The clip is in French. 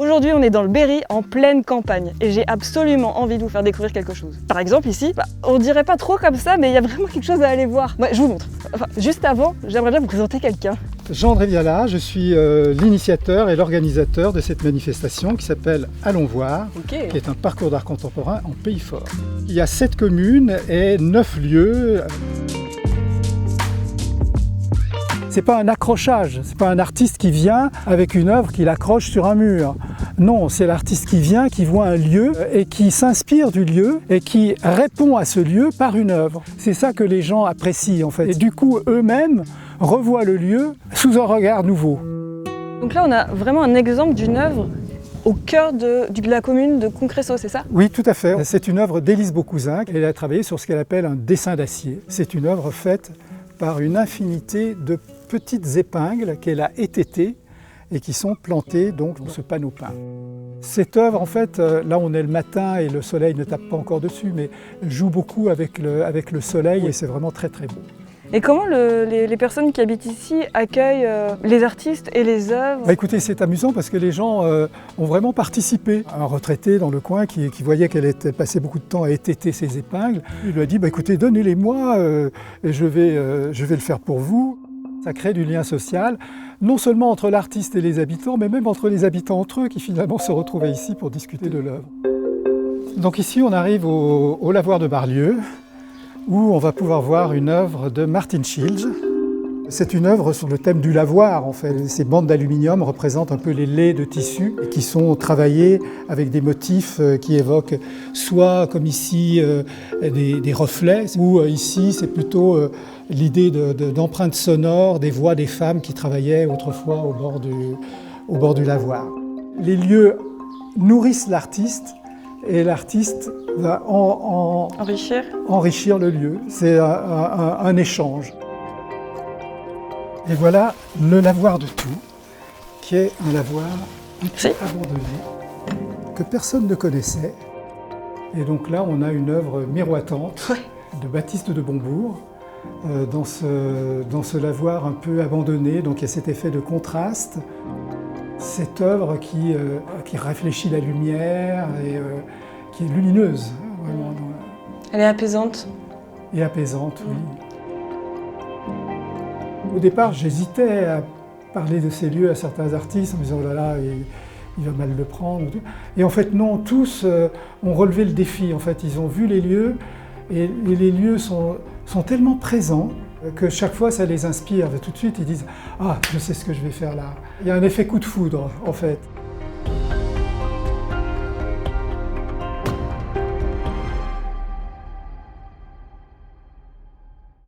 Aujourd'hui, on est dans le Berry, en pleine campagne, et j'ai absolument envie de vous faire découvrir quelque chose. Par exemple, ici, on dirait pas trop comme ça, mais il y a vraiment quelque chose à aller voir. Ouais, je vous montre. Enfin, juste avant, j'aimerais bien vous présenter quelqu'un. Jean-André Viala, je suis l'initiateur et l'organisateur de cette manifestation qui s'appelle Allons voir, qui est un parcours d'art contemporain en Pays Fort. Il y a 7 communes et 9 lieux. C'est pas un accrochage, c'est pas un artiste qui vient avec une œuvre qu'il accroche sur un mur. Non, c'est l'artiste qui vient, qui voit un lieu et qui s'inspire du lieu et qui répond à ce lieu par une œuvre. C'est ça que les gens apprécient en fait. Et du coup, eux-mêmes revoient le lieu sous un regard nouveau. Donc là, on a vraiment un exemple d'une œuvre au cœur de la commune de Concresso, c'est ça? Oui, tout à fait. C'est une œuvre d'Élise Beaucousin. Elle a travaillé sur ce qu'elle appelle un dessin d'acier. C'est une œuvre faite par une infinité de petites épingles qu'elle a étêtées et qui sont plantées donc dans ce panneau peint. Cette œuvre, en fait, là on est le matin et le soleil ne tape pas encore dessus, mais elle joue beaucoup avec le soleil et c'est vraiment très très beau. Et comment les personnes qui habitent ici accueillent les artistes et les œuvres? Écoutez, c'est amusant parce que les gens ont vraiment participé. Un retraité dans le coin qui voyait qu'elle passait beaucoup de temps à étêter ses épingles, il lui a dit écoutez, donnez-les-moi et je vais le faire pour vous. Ça crée du lien social, non seulement entre l'artiste et les habitants, mais même entre les habitants entre eux qui finalement se retrouvaient ici pour discuter de l'œuvre. Donc ici, on arrive au lavoir de Bar-Lieu, où on va pouvoir voir une œuvre de Martin Schilj. C'est une œuvre sur le thème du lavoir, en fait. Ces bandes d'aluminium représentent un peu les laits de tissu et qui sont travaillés avec des motifs qui évoquent soit, comme ici, des reflets, ou ici, c'est plutôt l'idée d'empreintes sonores des voix des femmes qui travaillaient autrefois au bord du lavoir. Les lieux nourrissent l'artiste et l'artiste va enrichir le lieu. C'est un échange. Et voilà le lavoir de Tout, qui est un lavoir abandonné, que personne ne connaissait. Et donc là, on a une œuvre miroitante de Baptiste de Bombourg, dans ce lavoir un peu abandonné. Donc il y a cet effet de contraste. Cette œuvre qui réfléchit la lumière et qui est lumineuse. Vraiment. Elle est apaisante. Et apaisante, oui. Au départ, j'hésitais à parler de ces lieux à certains artistes en me disant « oh là là, il va mal le prendre ». Et en fait, non, tous ont relevé le défi. En fait, ils ont vu les lieux et les lieux sont tellement présents que chaque fois, ça les inspire. Et tout de suite, ils disent « ah, je sais ce que je vais faire là ». Il y a un effet coup de foudre, en fait.